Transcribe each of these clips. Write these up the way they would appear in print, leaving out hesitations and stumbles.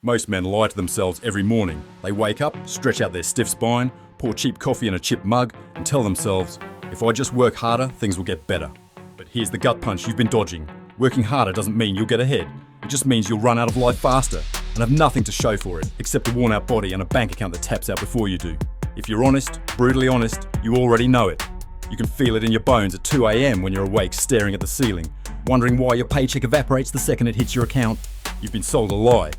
Most men lie to themselves every morning. They wake up, stretch out their stiff spine, pour cheap coffee in a chipped mug, and tell themselves, if I just work harder, things will get better. But here's the gut punch you've been dodging. Working harder doesn't mean you'll get ahead. It just means you'll run out of life faster and have nothing to show for it except a worn out body and a bank account that taps out before you do. If you're honest, brutally honest, you already know it. You can feel it in your bones at 2 a.m. when you're awake staring at the ceiling, wondering why your paycheck evaporates the second it hits your account. You've been sold a lie.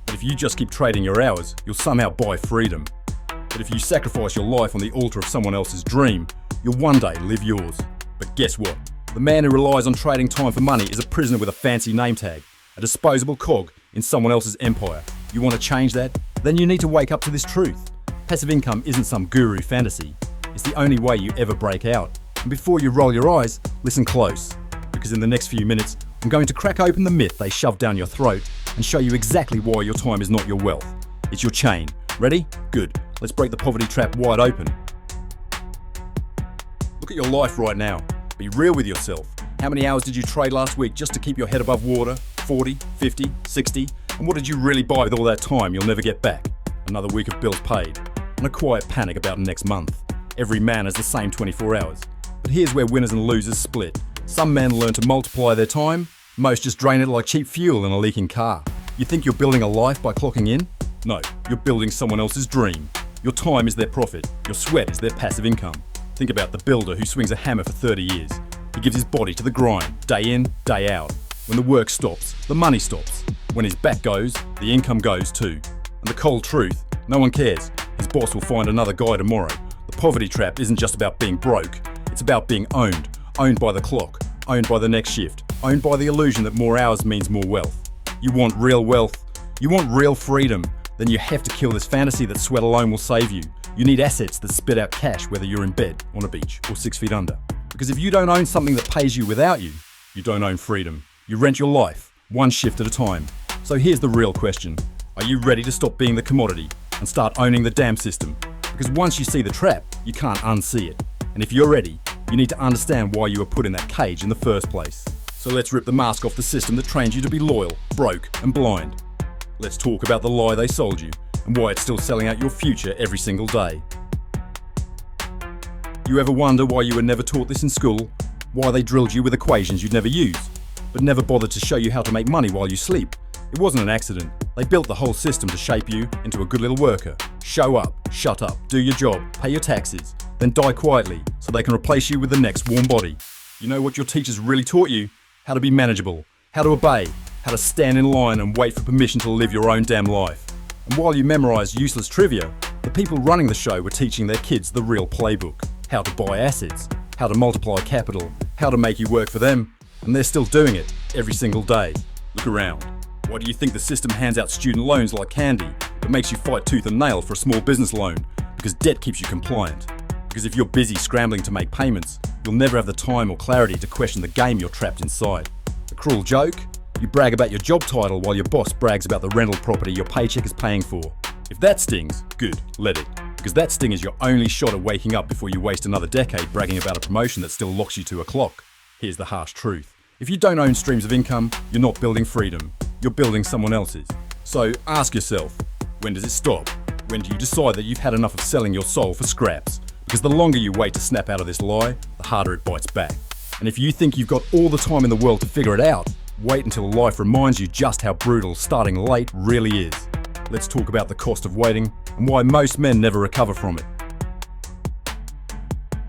But if you just keep trading your hours, you'll somehow buy freedom. But if you sacrifice your life on the altar of someone else's dream, you'll one day live yours. But guess what? The man who relies on trading time for money is a prisoner with a fancy name tag, a disposable cog in someone else's empire. You want to change that? Then you need to wake up to this truth. Passive income isn't some guru fantasy. It's the only way you ever break out. And before you roll your eyes, listen close. Because in the next few minutes, I'm going to crack open the myth they shove down your throat and show you exactly why your time is not your wealth. It's your chain. Ready? Good. Let's break the poverty trap wide open. Look at your life right now. Be real with yourself. How many hours did you trade last week just to keep your head above water? 40, 50, 60? And what did you really buy with all that time you'll never get back? Another week of bills paid. And a quiet panic about next month. Every man has the same 24 hours. But here's where winners and losers split. Some men learn to multiply their time. Most just drain it like cheap fuel in a leaking car. You think you're building a life by clocking in? No, you're building someone else's dream. Your time is their profit. Your sweat is their passive income. Think about the builder who swings a hammer for 30 years. He gives his body to the grind, day in, day out. When the work stops, the money stops. When his back goes, the income goes too. And the cold truth, no one cares. His boss will find another guy tomorrow. The poverty trap isn't just about being broke. It's about being owned. Owned by the clock. Owned by the next shift. Owned by the illusion that more hours means more wealth. You want real wealth. You want real freedom. Then you have to kill this fantasy that sweat alone will save you. You need assets that spit out cash whether you're in bed, on a beach, or 6 feet under. Because if you don't own something that pays you without you, you don't own freedom. You rent your life, one shift at a time. So here's the real question. Are you ready to stop being the commodity and start owning the damn system? Because once you see the trap, you can't unsee it. And if you're ready, you need to understand why you were put in that cage in the first place. So let's rip the mask off the system that trained you to be loyal, broke, and blind. Let's talk about the lie they sold you and why it's still selling out your future every single day. You ever wonder why you were never taught this in school? Why they drilled you with equations you'd never use, but never bothered to show you how to make money while you sleep? It wasn't an accident. They built the whole system to shape you into a good little worker. Show up, shut up, do your job, pay your taxes, then die quietly so they can replace you with the next warm body. You know what your teachers really taught you? How to be manageable, how to obey, how to stand in line and wait for permission to live your own damn life. And while you memorized useless trivia, the people running the show were teaching their kids the real playbook. How to buy assets, how to multiply capital, how to make you work for them. And they're still doing it every single day. Look around. Why do you think the system hands out student loans like candy, but makes you fight tooth and nail for a small business loan? Because debt keeps you compliant. Because if you're busy scrambling to make payments, you'll never have the time or clarity to question the game you're trapped inside. A cruel joke? You brag about your job title while your boss brags about the rental property your paycheck is paying for. If that stings, good, let it. Because that sting is your only shot at waking up before you waste another decade bragging about a promotion that still locks you to a clock. Here's the harsh truth. If you don't own streams of income, you're not building freedom. You're building someone else's. So ask yourself, when does it stop? When do you decide that you've had enough of selling your soul for scraps? Because the longer you wait to snap out of this lie, the harder it bites back. And if you think you've got all the time in the world to figure it out, wait until life reminds you just how brutal starting late really is. Let's talk about the cost of waiting and why most men never recover from it.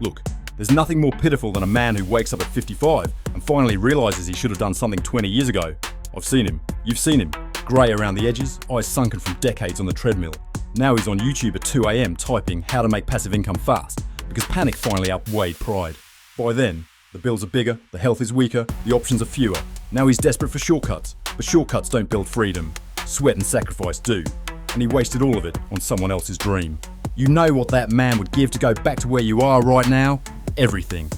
Look, there's nothing more pitiful than a man who wakes up at 55 and finally realizes he should have done something 20 years ago. I've seen him. You've seen him. Grey around the edges, eyes sunken from decades on the treadmill. Now he's on YouTube at 2 a.m. typing how to make passive income fast because panic finally outweighed pride. By then, the bills are bigger, the health is weaker, the options are fewer. Now he's desperate for shortcuts, but shortcuts don't build freedom. Sweat and sacrifice do. And he wasted all of it on someone else's dream. You know what that man would give to go back to where you are right now? Everything.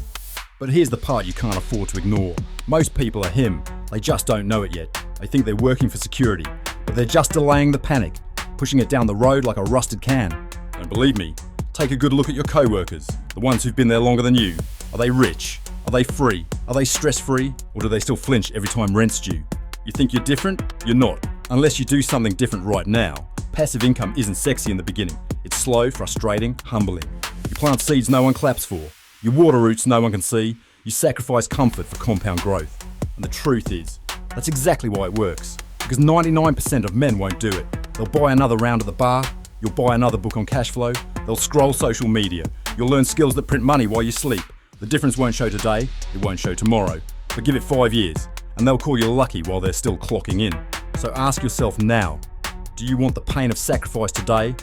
But here's the part you can't afford to ignore. Most people are him. They just don't know it yet. They think they're working for security, but they're just delaying the panic, pushing it down the road like a rusted can. And believe me, take a good look at your co-workers, the ones who've been there longer than you. Are they rich? Are they free? Are they stress-free? Or do they still flinch every time rent's due? You think you're different? You're not. Unless you do something different right now, passive income isn't sexy in the beginning. It's slow, frustrating, humbling. You plant seeds no one claps for. You water roots no one can see. You sacrifice comfort for compound growth. And the truth is, that's exactly why it works. Because 99% of men won't do it. They'll buy another round at the bar. You'll buy another book on cash flow. They'll scroll social media. You'll learn skills that print money while you sleep. The difference won't show today, it won't show tomorrow. But give it 5 years, and they'll call you lucky while they're still clocking in. So ask yourself now, do you want the pain of sacrifice today,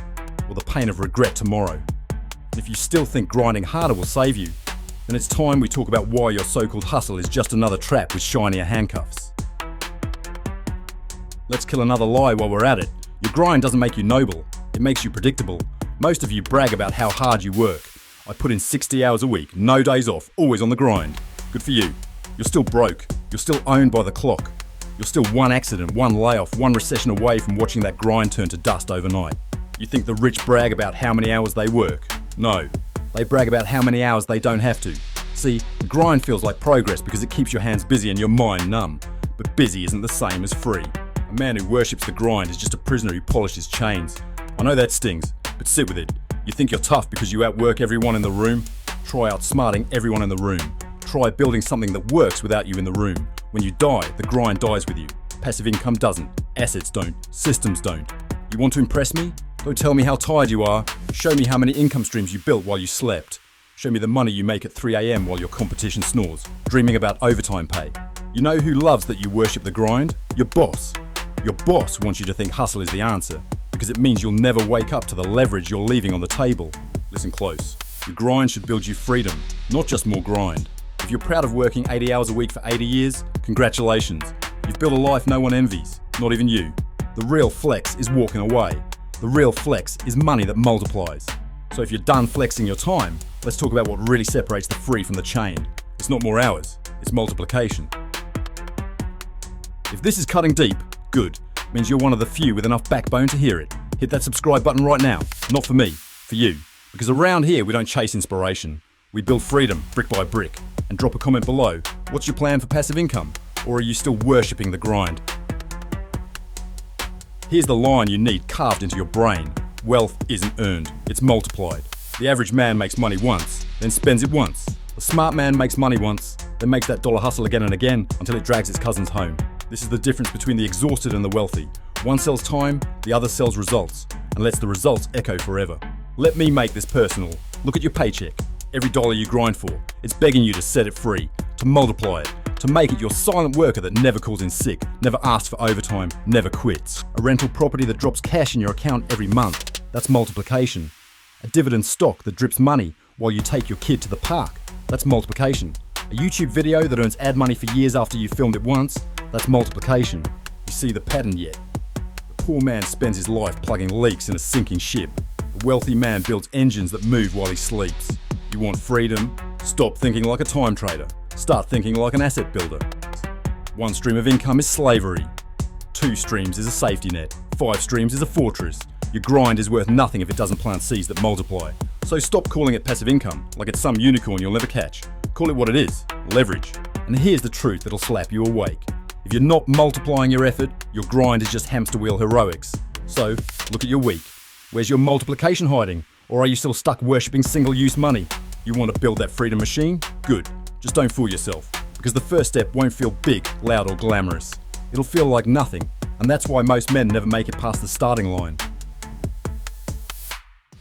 or the pain of regret tomorrow? And if you still think grinding harder will save you, then it's time we talk about why your so-called hustle is just another trap with shinier handcuffs. Let's kill another lie while we're at it. Your grind doesn't make you noble, it makes you predictable. Most of you brag about how hard you work. I put in 60 hours a week, no days off, always on the grind. Good for you. You're still broke. You're still owned by the clock. You're still one accident, one layoff, one recession away from watching that grind turn to dust overnight. You think the rich brag about how many hours they work? No. They brag about how many hours they don't have to. See, the grind feels like progress because it keeps your hands busy and your mind numb. But busy isn't the same as free. A man who worships the grind is just a prisoner who polishes chains. I know that stings, but sit with it. You think you're tough because you outwork everyone in the room? Try outsmarting everyone in the room. Try building something that works without you in the room. When you die, the grind dies with you. Passive income doesn't. Assets don't. Systems don't. You want to impress me? Don't tell me how tired you are. Show me how many income streams you built while you slept. Show me the money you make at 3 a.m. while your competition snores, dreaming about overtime pay. You know who loves that you worship the grind? Your boss. Your boss wants you to think hustle is the answer, because it means you'll never wake up to the leverage you're leaving on the table. Listen close. Your grind should build you freedom, not just more grind. If you're proud of working 80 hours a week for 80 years, congratulations. You've built a life no one envies, not even you. The real flex is walking away. The real flex is money that multiplies. So if you're done flexing your time, let's talk about what really separates the free from the chain. It's not more hours, it's multiplication. If this is cutting deep, good. It means you're one of the few with enough backbone to hear it. Hit that subscribe button right now. Not for me, for you. Because around here we don't chase inspiration. We build freedom brick by brick. And drop a comment below. What's your plan for passive income? Or are you still worshipping the grind? Here's the line you need carved into your brain. Wealth isn't earned, it's multiplied. The average man makes money once, then spends it once. The smart man makes money once, then makes that dollar hustle again and again until it drags its cousins home. This is the difference between the exhausted and the wealthy. One sells time, the other sells results, and lets the results echo forever. Let me make this personal. Look at your paycheck. Every dollar you grind for, it's begging you to set it free, to multiply it, to make it your silent worker that never calls in sick, never asks for overtime, never quits. A rental property that drops cash in your account every month, that's multiplication. A dividend stock that drips money while you take your kid to the park, that's multiplication. A YouTube video that earns ad money for years after you filmed it once, that's multiplication. You see the pattern yet? The poor man spends his life plugging leaks in a sinking ship. The wealthy man builds engines that move while he sleeps. You want freedom? Stop thinking like a time trader. Start thinking like an asset builder. One stream of income is slavery. 2 streams is a safety net. 5 streams is a fortress. Your grind is worth nothing if it doesn't plant seeds that multiply. So stop calling it passive income like it's some unicorn you'll never catch. Call it what it is, leverage. And here's the truth that'll slap you awake. If you're not multiplying your effort, your grind is just hamster wheel heroics. So look at your week. Where's your multiplication hiding? Or are you still stuck worshipping single-use money? You want to build that freedom machine? Good. Just don't fool yourself, because the first step won't feel big, loud or glamorous. It'll feel like nothing, and that's why most men never make it past the starting line.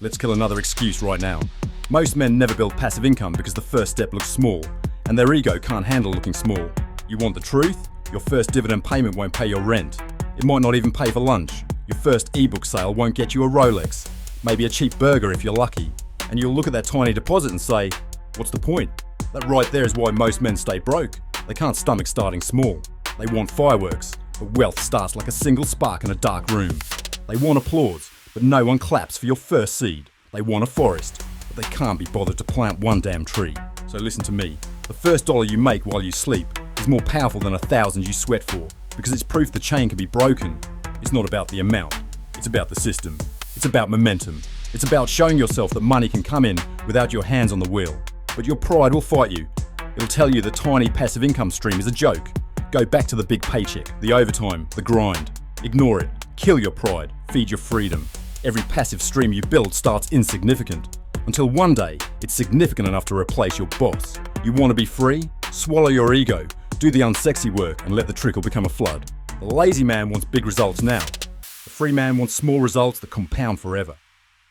Let's kill another excuse right now. Most men never build passive income because the first step looks small, and their ego can't handle looking small. You want the truth? Your first dividend payment won't pay your rent. It might not even pay for lunch. Your first ebook sale won't get you a Rolex. Maybe a cheap burger if you're lucky. And you'll look at that tiny deposit and say, what's the point? That right there is why most men stay broke. They can't stomach starting small. They want fireworks, but wealth starts like a single spark in a dark room. They want applause, but no one claps for your first seed. They want a forest, but they can't be bothered to plant one damn tree. So listen to me. The first dollar you make while you sleep is more powerful than 1,000 you sweat for, because it's proof the chain can be broken. It's not about the amount, it's about the system. It's about momentum. It's about showing yourself that money can come in without your hands on the wheel. But your pride will fight you. It'll tell you the tiny passive income stream is a joke. Go back to the big paycheck, the overtime, the grind. Ignore it. Kill your pride. Feed your freedom. Every passive stream you build starts insignificant, until one day it's significant enough to replace your boss. You want to be free? Swallow your ego. Do the unsexy work and let the trickle become a flood. The lazy man wants big results now. The free man wants small results that compound forever.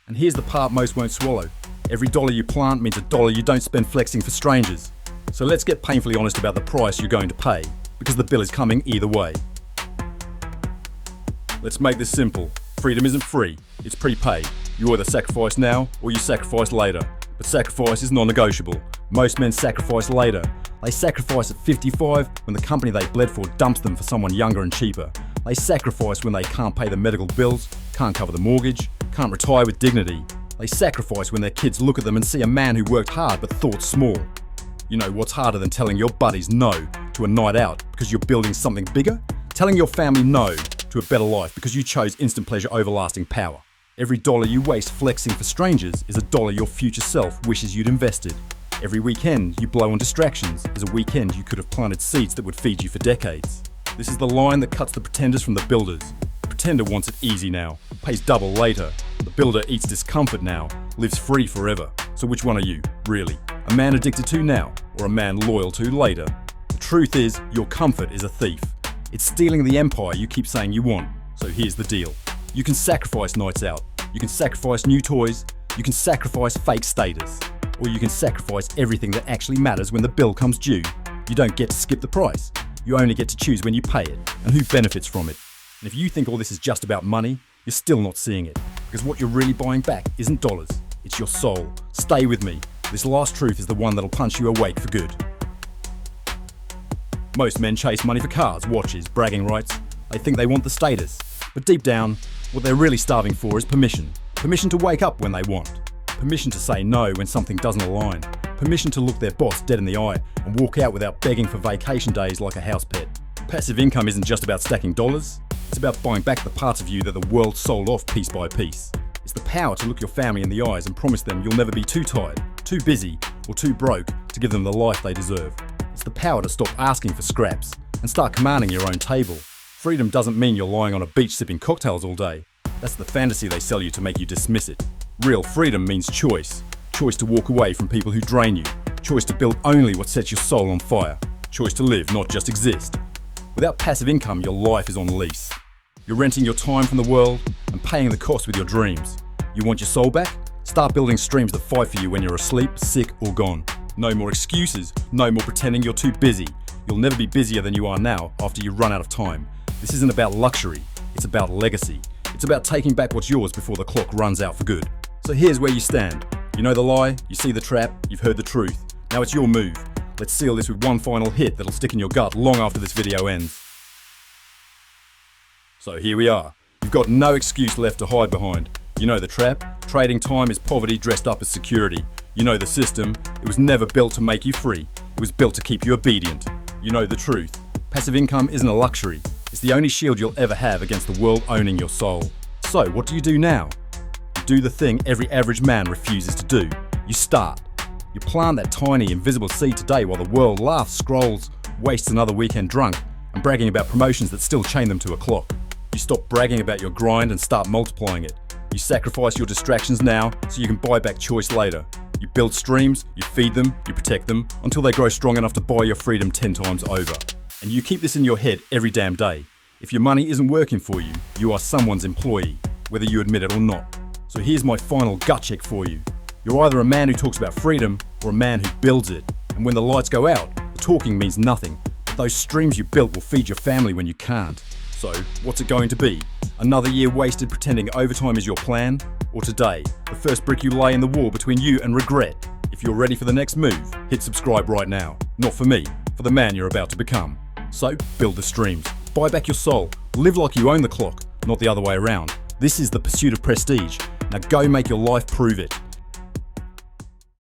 And here's the part most won't swallow. Every dollar you plant means a dollar you don't spend flexing for strangers. So let's get painfully honest about the price you're going to pay, because the bill is coming either way. Let's make this simple. Freedom isn't free, it's prepaid. You either sacrifice now or you sacrifice later. But sacrifice is non-negotiable. Most men sacrifice later. They sacrifice at 55 when the company they bled for dumps them for someone younger and cheaper. They sacrifice when they can't pay the medical bills, can't cover the mortgage, can't retire with dignity. They sacrifice when their kids look at them and see a man who worked hard but thought small. You know what's harder than telling your buddies no to a night out because you're building something bigger? Telling your family no to a better life because you chose instant pleasure over lasting power. Every dollar you waste flexing for strangers is a dollar your future self wishes you'd invested. Every weekend you blow on distractions is a weekend you could have planted seeds that would feed you for decades. This is the line that cuts the pretenders from the builders. The pretender wants it easy now, pays double later. The builder eats discomfort now, lives free forever. So which one are you, really? A man addicted to now, or a man loyal to later? The truth is, your comfort is a thief. It's stealing the empire you keep saying you want. So here's the deal. You can sacrifice nights out. You can sacrifice new toys. You can sacrifice fake status. Or you can sacrifice everything that actually matters when the bill comes due. You don't get to skip the price. You only get to choose when you pay it and who benefits from it. And if you think all this is just about money, you're still not seeing it. Because what you're really buying back isn't dollars, it's your soul. Stay with me. This last truth is the one that'll punch you awake for good. Most men chase money for cars, watches, bragging rights. They think they want the status. But deep down, what they're really starving for is permission. Permission to wake up when they want. Permission to say no when something doesn't align. Permission to look their boss dead in the eye and walk out without begging for vacation days like a house pet. Passive income isn't just about stacking dollars. It's about buying back the parts of you that the world sold off piece by piece. It's the power to look your family in the eyes and promise them you'll never be too tired, too busy, or too broke to give them the life they deserve. It's the power to stop asking for scraps and start commanding your own table. Freedom doesn't mean you're lying on a beach sipping cocktails all day. That's the fantasy they sell you to make you dismiss it. Real freedom means choice. Choice to walk away from people who drain you. Choice to build only what sets your soul on fire. Choice to live, not just exist. Without passive income, your life is on lease. You're renting your time from the world and paying the cost with your dreams. You want your soul back? Start building streams that fight for you when you're asleep, sick, or gone. No more excuses. No more pretending you're too busy. You'll never be busier than you are now after you run out of time. This isn't about luxury. It's about legacy. It's about taking back what's yours before the clock runs out for good. So here's where you stand. You know the lie, you see the trap, you've heard the truth. Now it's your move. Let's seal this with one final hit that'll stick in your gut long after this video ends. So here we are. You've got no excuse left to hide behind. You know the trap. Trading time is poverty dressed up as security. You know the system. It was never built to make you free. It was built to keep you obedient. You know the truth. Passive income isn't a luxury. It's the only shield you'll ever have against the world owning your soul. So what do you do now? You do the thing every average man refuses to do. You start. You plant that tiny invisible seed today while the world laughs, scrolls, wastes another weekend drunk, and bragging about promotions that still chain them to a clock. You stop bragging about your grind and start multiplying it. You sacrifice your distractions now so you can buy back choice later. You build streams, you feed them, you protect them, until they grow strong enough to buy your freedom 10 times over. And you keep this in your head every damn day. If your money isn't working for you, you are someone's employee, whether you admit it or not. So here's my final gut check for you. You're either a man who talks about freedom or a man who builds it. And when the lights go out, the talking means nothing. But those streams you built will feed your family when you can't. So, what's it going to be? Another year wasted pretending overtime is your plan? Or today, the first brick you lay in the wall between you and regret? If you're ready for the next move, hit subscribe right now. Not for me, for the man you're about to become. So, build the streams. Buy back your soul. Live like you own the clock, not the other way around. This is the pursuit of prestige. Now go make your life prove it.